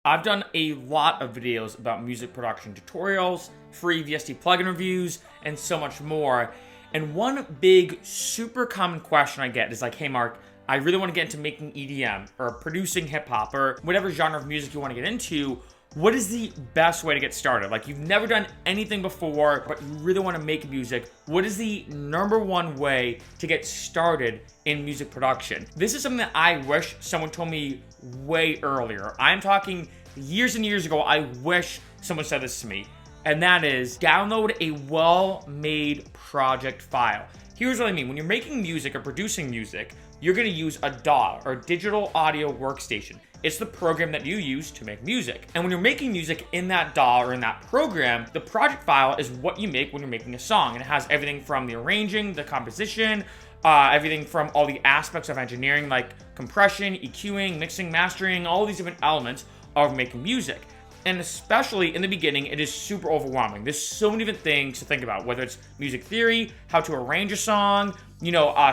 I've done a lot of videos about music production tutorials, free VST plugin reviews, and so much more. And one big, super common question I get is like, hey Mark, I really want to get into making EDM or producing hip hop or whatever genre of music you want to get into. What is the best way to get started? Like, you've never done anything before, but you really want to make music. What is the number one way to get started in music production? This is something that I wish someone told me way earlier. I'm talking years and years ago. I wish someone said this to me. And that is download a well-made project file. Here's what I mean. When you're making music or producing music, you're going to use a DAW or digital audio workstation. It's the program that you use to make music. And when you're making music in that DAW or in that program, the project file is what you make when you're making a song. And it has everything from the arranging, the composition, everything from all the aspects of engineering like compression, EQing, mixing, mastering, all these different elements of making music. And especially in the beginning, it is super overwhelming. There's so many different things to think about, whether it's music theory, how to arrange a song,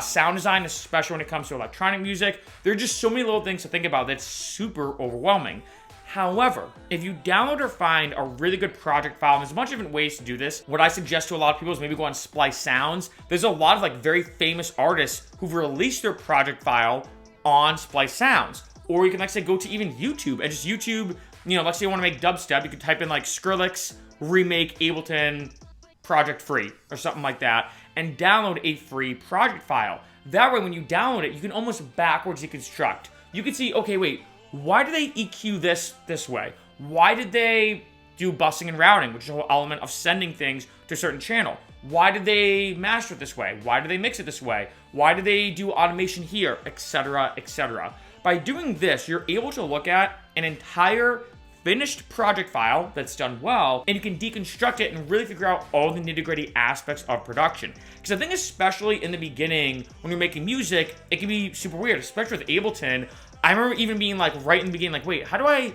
sound design, especially when it comes to electronic music. There are just so many little things to think about that's super overwhelming. However, if you download or find a really good project file, and there's a bunch of different ways to do this. What I suggest to a lot of people is maybe go on Splice Sounds. There's a lot of very famous artists who've released their project file on Splice Sounds. Or you can go to even YouTube and just YouTube, let's say you want to make dubstep, you could type in Skrillex remake Ableton project free or something like that and download a free project file. That way when you download it, you can almost backwards deconstruct. You can see, okay, wait, why do they EQ this way? Why did they do busing and routing, which is a whole element of sending things to a certain channel? Why did they master it this way? Why do they mix it this way? Why do they do automation here, etc., etc.? By doing this, you're able to look at an entire finished project file that's done well, and you can deconstruct it and really figure out all the nitty-gritty aspects of production. Because I think especially in the beginning, when you're making music, it can be super weird, especially with Ableton. I remember even being right in the beginning, wait, how do I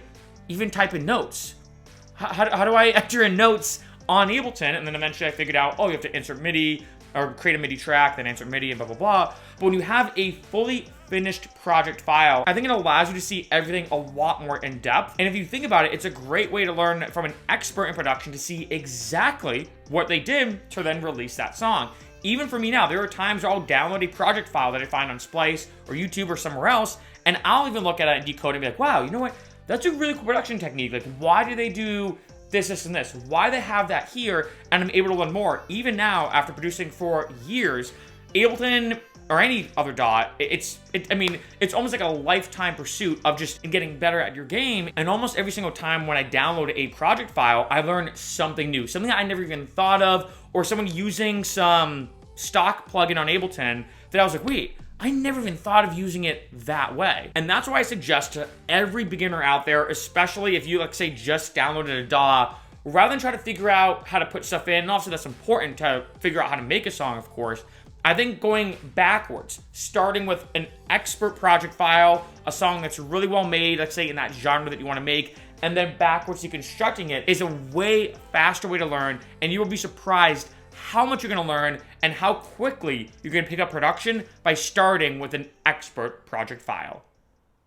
even type in notes? How do I enter in notes on Ableton? And then eventually I figured out, you have to insert MIDI, or create a MIDI track, then insert MIDI and blah, blah, blah. But when you have a fully finished project file, I think it allows you to see everything a lot more in depth. And if you think about it, it's a great way to learn from an expert in production to see exactly what they did to then release that song. Even for me now, there are times where I'll download a project file that I find on Splice or YouTube or somewhere else, and I'll even look at it and decode it and be like, wow, you know what? That's a really cool production technique. Why do they do this, and this? Why they have that here? And I'm able to learn more. Even now, after producing for years, Ableton or any other DAW, it's almost like a lifetime pursuit of just getting better at your game. And almost every single time when I download a project file, I learn something new, something that I never even thought of, or someone using some stock plugin on Ableton that I was like, wait, I never even thought of using it that way. And that's why I suggest to every beginner out there, especially if you, say, just downloaded a DAW, rather than try to figure out how to put stuff in, and also that's important to figure out how to make a song, of course, I think going backwards, starting with an expert project file, a song that's really well made, let's say in that genre that you want to make, and then backwards deconstructing it is a way faster way to learn, and you will be surprised how much you're going to learn and how quickly you're going to pick up production by starting with an expert project file.